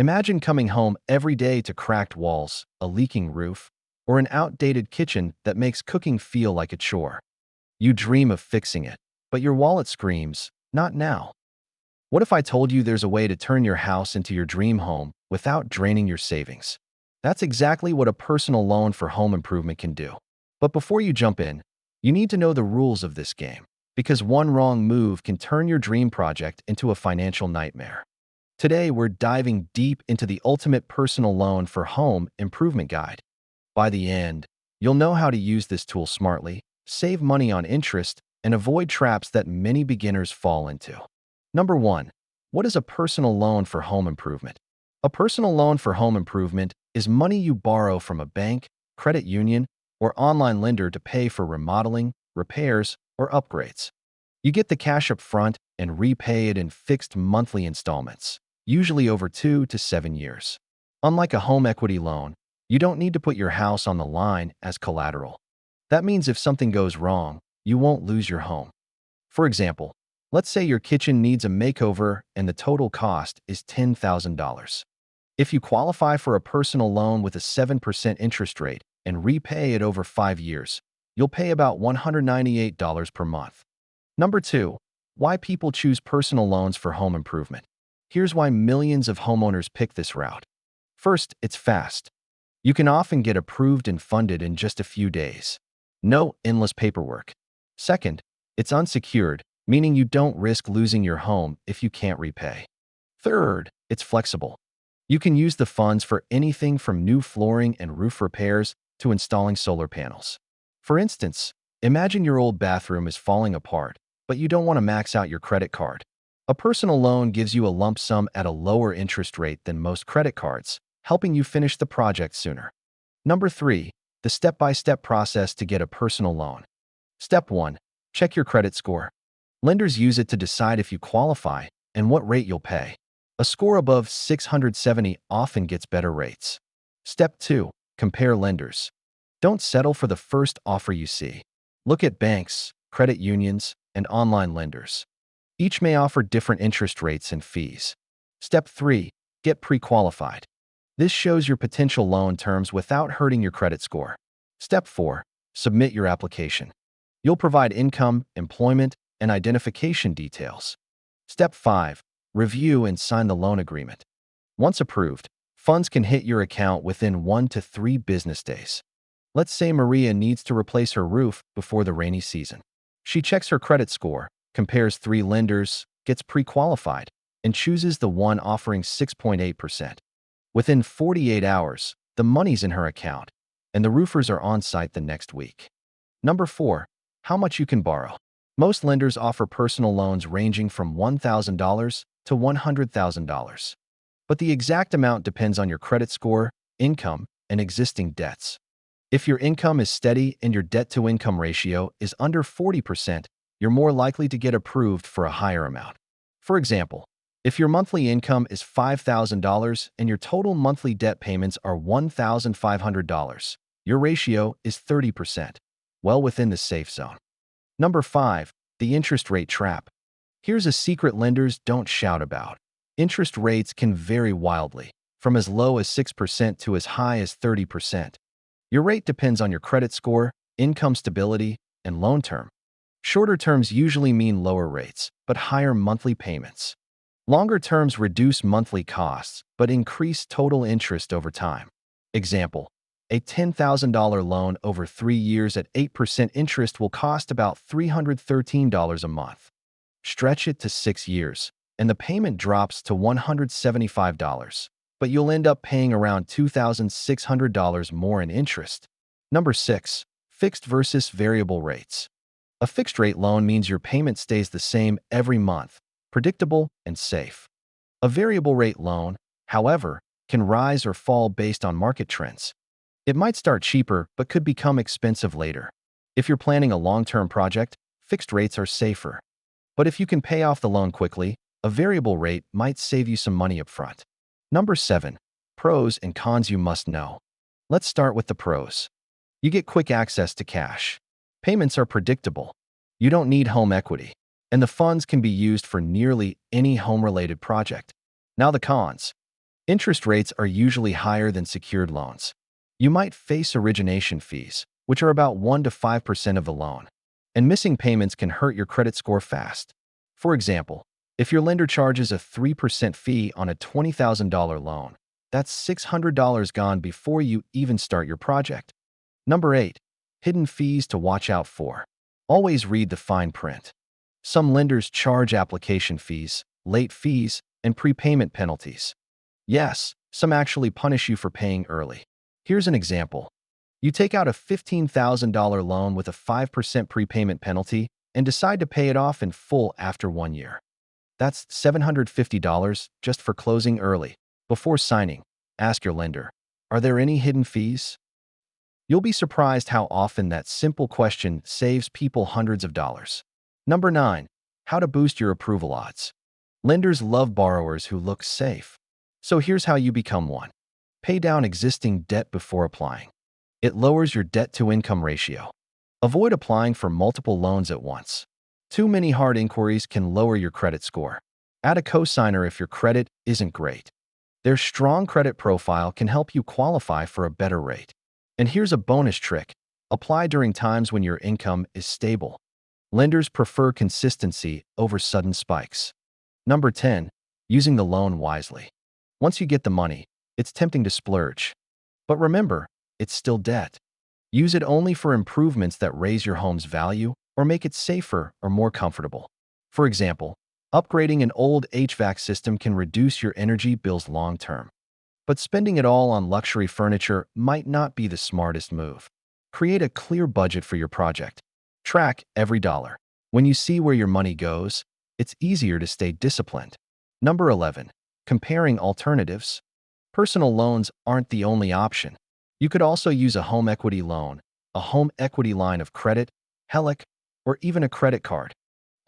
Imagine coming home every day to cracked walls, a leaking roof, or an outdated kitchen that makes cooking feel like a chore. You dream of fixing it, but your wallet screams, "Not now." What if I told you there's a way to turn your house into your dream home without draining your savings? That's exactly what a personal loan for home improvement can do. But before you jump in, you need to know the rules of this game, because one wrong move can turn your dream project into a financial nightmare. Today, we're diving deep into the ultimate personal loan for home improvement guide. By the end, you'll know how to use this tool smartly, save money on interest, and avoid traps that many beginners fall into. Number 1. What is a personal loan for home improvement? A personal loan for home improvement is money you borrow from a bank, credit union, or online lender to pay for remodeling, repairs, or upgrades. You get the cash up front and repay it in fixed monthly installments, usually over 2 to 7 years. Unlike a home equity loan, you don't need to put your house on the line as collateral. That means if something goes wrong, you won't lose your home. For example, let's say your kitchen needs a makeover and the total cost is $10,000. If you qualify for a personal loan with a 7% interest rate and repay it over 5 years, you'll pay about $198 per month. Number 2. Why people choose personal loans for home improvement. Here's why millions of homeowners pick this route. First, it's fast. You can often get approved and funded in just a few days. No endless paperwork. Second, it's unsecured, meaning you don't risk losing your home if you can't repay. Third, it's flexible. You can use the funds for anything from new flooring and roof repairs to installing solar panels. For instance, imagine your old bathroom is falling apart, but you don't want to max out your credit card. A personal loan gives you a lump sum at a lower interest rate than most credit cards, helping you finish the project sooner. Number 3. The step-by-step process to get a personal loan. Step 1. Check your credit score. Lenders use it to decide if you qualify and what rate you'll pay. A score above 670 often gets better rates. Step 2. Compare lenders. Don't settle for the first offer you see. Look at banks, credit unions, and online lenders. Each may offer different interest rates and fees. Step 3. Get pre-qualified. This shows your potential loan terms without hurting your credit score. Step 4. Submit your application. You'll provide income, employment, and identification details. Step 5. Review and sign the loan agreement. Once approved, funds can hit your account within 1 to 3 business days. Let's say Maria needs to replace her roof before the rainy season. She checks her credit score, compares 3 lenders, gets pre-qualified, and chooses the one offering 6.8%. Within 48 hours, the money's in her account, and the roofers are on site the next week. Number 4. How much you can borrow. Most lenders offer personal loans ranging from $1,000 to $100,000. But the exact amount depends on your credit score, income, and existing debts. If your income is steady and your debt-to-income ratio is under 40%, you're more likely to get approved for a higher amount. For example, if your monthly income is $5,000 and your total monthly debt payments are $1,500, your ratio is 30%, well within the safe zone. Number 5. The interest rate trap. Here's a secret lenders don't shout about. Interest rates can vary wildly, from as low as 6% to as high as 30%. Your rate depends on your credit score, income stability, and loan term. Shorter terms usually mean lower rates, but higher monthly payments. Longer terms reduce monthly costs, but increase total interest over time. Example, a $10,000 loan over 3 years at 8% interest will cost about $313 a month. Stretch it to 6 years, and the payment drops to $175, but you'll end up paying around $2,600 more in interest. Number 6. Fixed versus variable rates. A fixed-rate loan means your payment stays the same every month, predictable and safe. A variable-rate loan, however, can rise or fall based on market trends. It might start cheaper but could become expensive later. If you're planning a long-term project, fixed rates are safer. But if you can pay off the loan quickly, a variable rate might save you some money up front. Number 7. Pros and cons you must know. Let's start with the pros. You get quick access to cash. Payments are predictable. You don't need home equity, and the funds can be used for nearly any home-related project. Now the cons. Interest rates are usually higher than secured loans. You might face origination fees, which are about 1 to 5% of the loan, and missing payments can hurt your credit score fast. For example, if your lender charges a 3% fee on a $20,000 loan, that's $600 gone before you even start your project. Number 8. Hidden fees to watch out for. Always read the fine print. Some lenders charge application fees, late fees, and prepayment penalties. Yes, some actually punish you for paying early. Here's an example. You take out a $15,000 loan with a 5% prepayment penalty and decide to pay it off in full after 1 year. That's $750 just for closing early. Before signing, ask your lender, are there any hidden fees? You'll be surprised how often that simple question saves people hundreds of dollars. Number 9. How to boost your approval odds. Lenders love borrowers who look safe. So here's how you become one. Pay down existing debt before applying. It lowers your debt-to-income ratio. Avoid applying for multiple loans at once. Too many hard inquiries can lower your credit score. Add a cosigner if your credit isn't great. Their strong credit profile can help you qualify for a better rate. And here's a bonus trick. Apply during times when your income is stable. Lenders prefer consistency over sudden spikes. Number 10. Using the loan wisely. Once you get the money, it's tempting to splurge. But remember, it's still debt. Use it only for improvements that raise your home's value or make it safer or more comfortable. For example, upgrading an old HVAC system can reduce your energy bills long-term. But spending it all on luxury furniture might not be the smartest move. Create a clear budget for your project. Track every dollar. When you see where your money goes, it's easier to stay disciplined. Number 11. Comparing alternatives. Personal loans aren't the only option. You could also use a home equity loan, a home equity line of credit, HELOC, or even a credit card.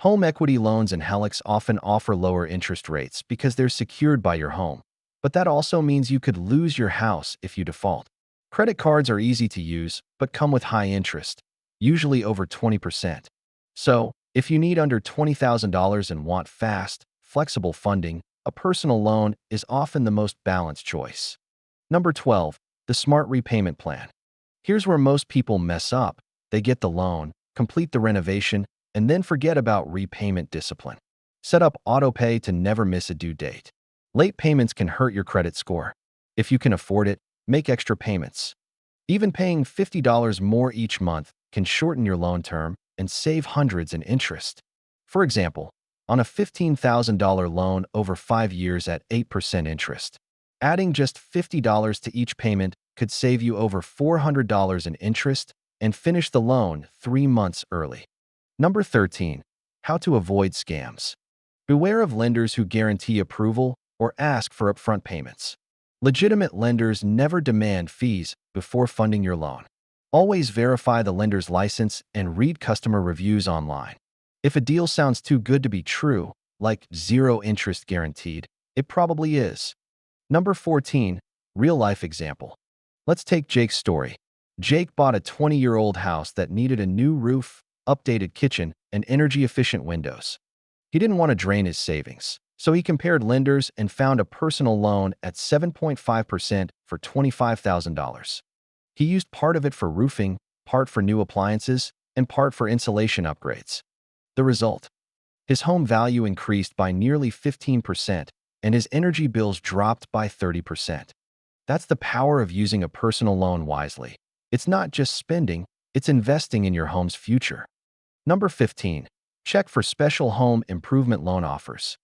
Home equity loans and HELOCs often offer lower interest rates because they're secured by your home. But that also means you could lose your house if you default. Credit cards are easy to use, but come with high interest, usually over 20%. So, if you need under $20,000 and want fast, flexible funding, a personal loan is often the most balanced choice. Number 12. The smart repayment plan. Here's where most people mess up. They get the loan, complete the renovation, and then forget about repayment discipline. Set up autopay to never miss a due date. Late payments can hurt your credit score. If you can afford it, make extra payments. Even paying $50 more each month can shorten your loan term and save hundreds in interest. For example, on a $15,000 loan over 5 years at 8% interest, adding just $50 to each payment could save you over $400 in interest and finish the loan 3 months early. Number 13. How to avoid scams. Beware of lenders who guarantee approval or ask for upfront payments. Legitimate lenders never demand fees before funding your loan. Always verify the lender's license and read customer reviews online. If a deal sounds too good to be true, like 0 interest guaranteed, it probably is. Number 14. Real-life example. Let's take Jake's story. Jake bought a 20-year-old house that needed a new roof, updated kitchen, and energy-efficient windows. He didn't want to drain his savings, so he compared lenders and found a personal loan at 7.5% for $25,000. He used part of it for roofing, part for new appliances, and part for insulation upgrades. The result? His home value increased by nearly 15%, and his energy bills dropped by 30%. That's the power of using a personal loan wisely. It's not just spending, it's investing in your home's future. Number 15. Check for special home improvement loan offers.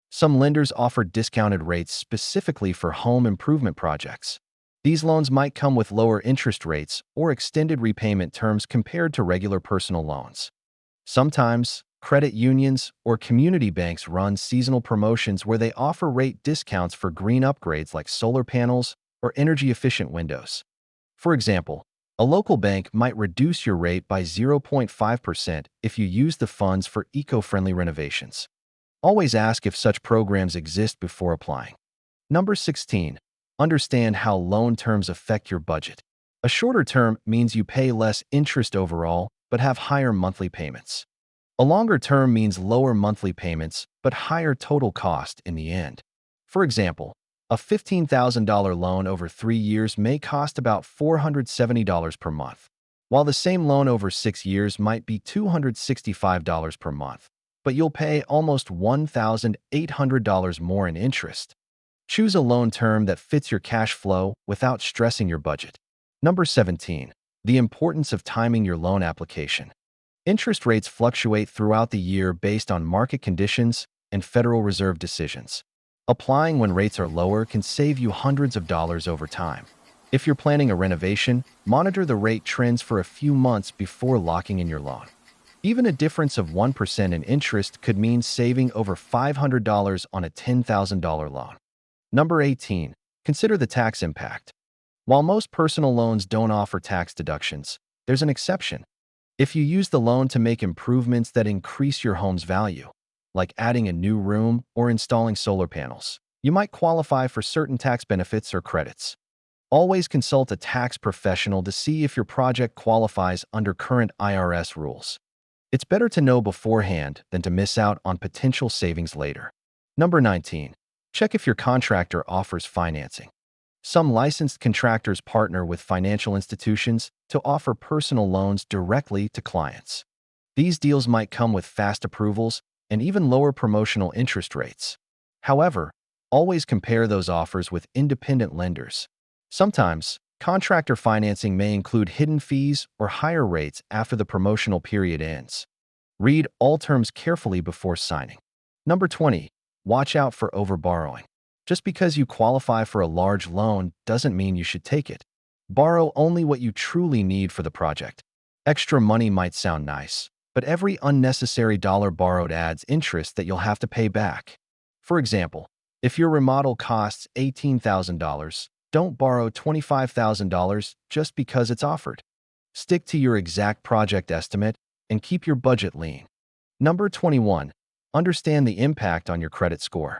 Some lenders offer discounted rates specifically for home improvement projects. These loans might come with lower interest rates or extended repayment terms compared to regular personal loans. Sometimes, credit unions or community banks run seasonal promotions where they offer rate discounts for green upgrades like solar panels or energy-efficient windows. For example, a local bank might reduce your rate by 0.5% if you use the funds for eco-friendly renovations. Always ask if such programs exist before applying. Number 16. Understand how loan terms affect your budget. A shorter term means you pay less interest overall, but have higher monthly payments. A longer term means lower monthly payments, but higher total cost in the end. For example, A $15,000 loan over 3 years may cost about $470 per month, while the same loan over 6 years might be $265 per month, but you'll pay almost $1,800 more in interest. Choose a loan term that fits your cash flow without stressing your budget. Number 17. The importance of timing your loan application. Interest rates fluctuate throughout the year based on market conditions and Federal Reserve decisions. Applying when rates are lower can save you hundreds of dollars over time. If you're planning a renovation, monitor the rate trends for a few months before locking in your loan. Even a difference of 1% in interest could mean saving over $500 on a $10,000 loan. Number 18. Consider the tax impact. While most personal loans don't offer tax deductions, there's an exception. If you use the loan to make improvements that increase your home's value, like adding a new room or installing solar panels, you might qualify for certain tax benefits or credits. Always consult a tax professional to see if your project qualifies under current IRS rules. It's better to know beforehand than to miss out on potential savings later. Number 19. Check if your contractor offers financing. Some licensed contractors partner with financial institutions to offer personal loans directly to clients. These deals might come with fast approvals and even lower promotional interest rates. However, always compare those offers with independent lenders. Sometimes, contractor financing may include hidden fees or higher rates after the promotional period ends. Read all terms carefully before signing. Number 20. Watch out for overborrowing. Just because you qualify for a large loan doesn't mean you should take it. Borrow only what you truly need for the project. Extra money might sound nice, but every unnecessary dollar borrowed adds interest that you'll have to pay back. For example, if your remodel costs $18,000, don't borrow $25,000 just because it's offered. Stick to your exact project estimate and keep your budget lean. Number 21. Understand the impact on your credit score.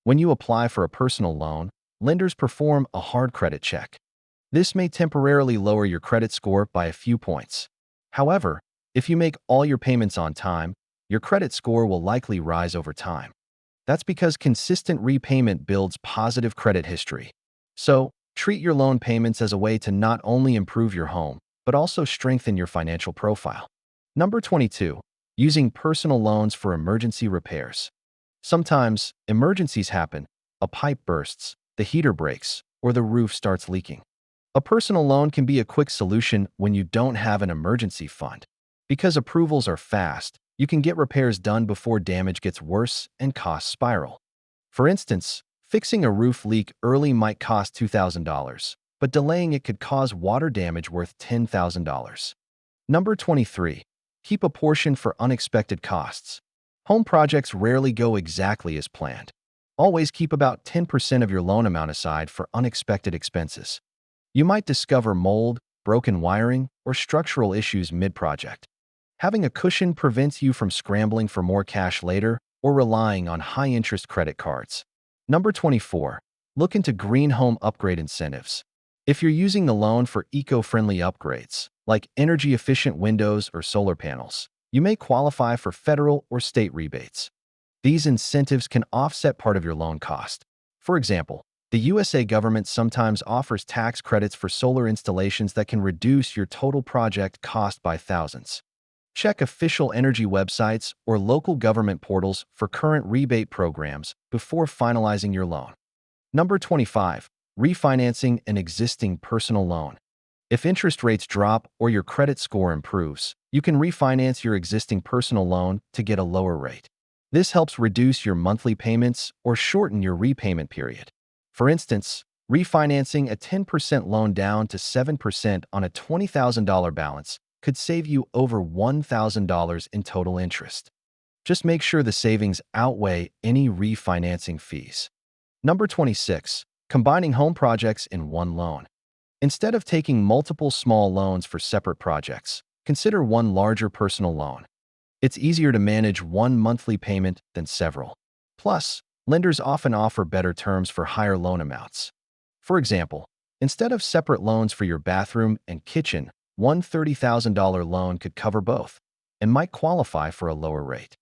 When you apply for a personal loan, lenders perform a hard credit check. This may temporarily lower your credit score by a few points. However, if you make all your payments on time, your credit score will likely rise over time. That's because consistent repayment builds positive credit history. So, treat your loan payments as a way to not only improve your home, but also strengthen your financial profile. Number 22. Using personal loans for emergency repairs. Sometimes, emergencies happen. A pipe bursts, the heater breaks, or the roof starts leaking. A personal loan can be a quick solution when you don't have an emergency fund. Because approvals are fast, you can get repairs done before damage gets worse and costs spiral. For instance, fixing a roof leak early might cost $2,000, but delaying it could cause water damage worth $10,000. Number 23. Keep a portion for unexpected costs. Home projects rarely go exactly as planned. Always keep about 10% of your loan amount aside for unexpected expenses. You might discover mold, broken wiring, or structural issues mid-project. Having a cushion prevents you from scrambling for more cash later or relying on high-interest credit cards. Number 24. Look into green home upgrade incentives. If you're using the loan for eco-friendly upgrades, like energy-efficient windows or solar panels, you may qualify for federal or state rebates. These incentives can offset part of your loan cost. For example, the USA government sometimes offers tax credits for solar installations that can reduce your total project cost by thousands. Check official energy websites or local government portals for current rebate programs before finalizing your loan. Number 25. Refinancing an existing personal loan. If interest rates drop or your credit score improves, you can refinance your existing personal loan to get a lower rate. This helps reduce your monthly payments or shorten your repayment period. For instance, refinancing a 10% loan down to 7% on a $20,000 balance could save you over $1,000 in total interest. Just make sure the savings outweigh any refinancing fees. Number 26. Combining home projects in one loan. Instead of taking multiple small loans for separate projects, consider one larger personal loan. It's easier to manage one monthly payment than several. Plus, lenders often offer better terms for higher loan amounts. For example, instead of separate loans for your bathroom and kitchen, one $30,000 loan could cover both and might qualify for a lower rate.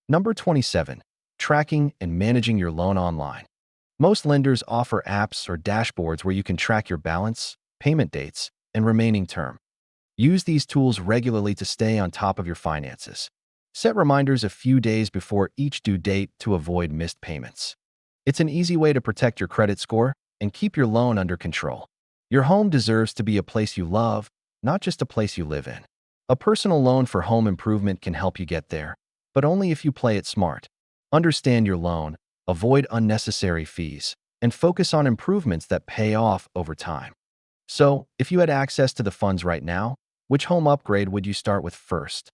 Number 27. Tracking and managing your loan online. Most lenders offer apps or dashboards where you can track your balance, payment dates, and remaining term. Use these tools regularly to stay on top of your finances. Set reminders a few days before each due date to avoid missed payments. It's an easy way to protect your credit score and keep your loan under control. Your home deserves to be a place you love, not just a place you live in. A personal loan for home improvement can help you get there, but only if you play it smart. Understand your loan, avoid unnecessary fees, and focus on improvements that pay off over time. So, if you had access to the funds right now, which home upgrade would you start with first?